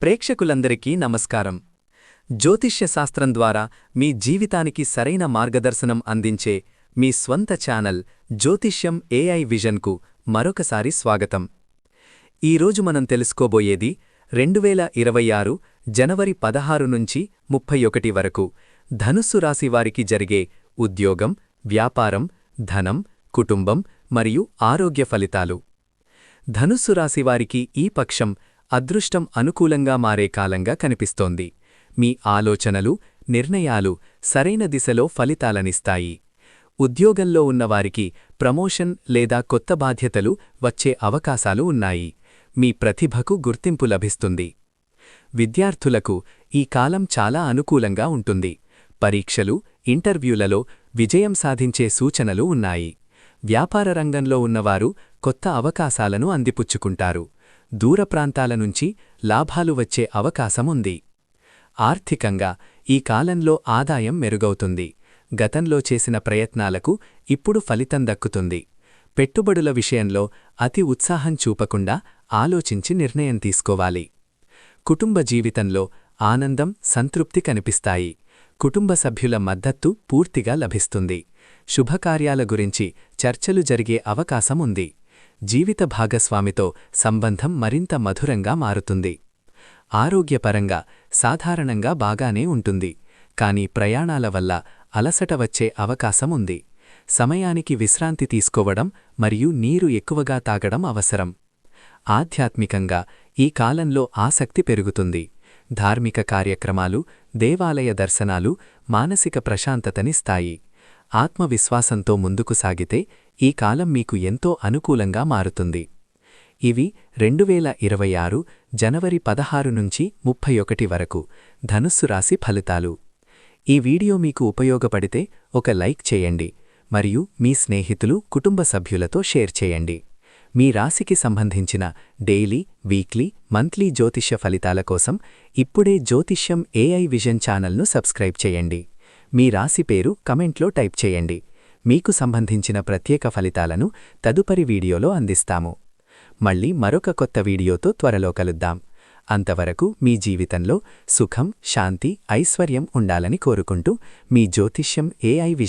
ప్రేక్షకులందరికీ నమస్కారం. జ్యోతిష్య శాస్త్రం ద్వారా మీ జీవితానికి సరైన మార్గదర్శనం అందించే మీ స్వంత ఛానల్ జ్యోతిష్యం ఏఐ విజన్కు మరొకసారి స్వాగతం. ఈరోజు మనం తెలుసుకోబోయేది 2026 జనవరి 16 నుంచి 31 వరకు ధనుస్సు రాశి వారికి జరిగే ఉద్యోగం, వ్యాపారం, ధనం, కుటుంబం మరియు ఆరోగ్య ఫలితాలు. ధనుస్సు రాశివారికి ఈ పక్షం అదృష్టం అనుకూలంగా మారే కాలంగా కనిపిస్తోంది. మీ ఆలోచనలు, నిర్ణయాలు సరైన దిశలో ఫలితాలనిస్తాయి. ఉద్యోగంలో ఉన్నవారికి ప్రమోషన్ లేదా కొత్త బాధ్యతలు వచ్చే అవకాశాలు ఉన్నాయి. మీ ప్రతిభకు గుర్తింపు లభిస్తుంది. విద్యార్థులకు ఈ కాలం చాలా అనుకూలంగా ఉంటుంది. పరీక్షలు, ఇంటర్వ్యూలలో విజయం సాధించే సూచనలు ఉన్నాయి. వ్యాపార రంగంలో ఉన్నవారు కొత్త అవకాశాలను అందిపుచ్చుకుంటారు. దూర ప్రాంతాల నుంచి లాభాలు వచ్చే అవకాశముంది. ఆర్థికంగా ఈ కాలంలో ఆదాయం మెరుగవుతుంది. గతంలో చేసిన ప్రయత్నాలకు ఇప్పుడు ఫలితం దక్కుతుంది. పెట్టుబడుల విషయంలో అతి ఉత్సాహం చూపకుండా ఆలోచించి నిర్ణయం తీసుకోవాలి. కుటుంబ జీవితంలో ఆనందం, సంతృప్తి కనిపిస్తాయి. కుటుంబ సభ్యుల మద్దతు పూర్తిగా లభిస్తుంది. శుభకార్యాల గురించి చర్చలు జరిగే అవకాశముంది. జీవిత భాగస్వామితో సంబంధం మరింత మధురంగా మారుతుంది. ఆరోగ్యపరంగా సాధారణంగా బాగానే ఉంటుంది. కానీ ప్రయాణాల వల్ల అలసట వచ్చే అవకాశముంది. సమయానికి విశ్రాంతి తీసుకోవడం మరియు నీరు ఎక్కువగా తాగడం అవసరం. ఆధ్యాత్మికంగా ఈ కాలంలో ఆసక్తి పెరుగుతుంది. ధార్మిక కార్యక్రమాలు, దేవాలయ దర్శనాలు మానసిక ప్రశాంతతనిస్తాయి. ఆత్మవిశ్వాసంతో ముందుకు సాగితే ఈ కాలం మీకు ఎంతో అనుకూలంగా మారుతుంది. ఇవి 2026 జనవరి 16 నుంచి 31 వరకు ధనుస్సు రాశి ఫలితాలు. ఈ వీడియో మీకు ఉపయోగపడితే ఒక లైక్ చేయండి మరియు మీ స్నేహితులు, కుటుంబ సభ్యులతో షేర్ చేయండి. మీ రాశికి సంబంధించిన డైలీ, వీక్లీ, మంత్లీ జ్యోతిష్య ఫలితాల కోసం ఇప్పుడే జ్యోతిష్యం ఏఐ విజన్ ఛానల్ను సబ్స్క్రైబ్ చేయండి. మీ రాశి పేరు కమెంట్లో టైప్ చేయండి. మీకు సంబంధించిన ప్రత్యేక ఫలితాలను తదుపరి వీడియోలో అందిస్తాము. మళ్ళీ మరొక కొత్త వీడియోతో త్వరలో కలుద్దాం. అంతవరకు మీ జీవితంలో సుఖం, శాంతి, ఐశ్వర్యం ఉండాలని కోరుకుంటూ మీ జ్యోతిష్యం ఏఐ విజన్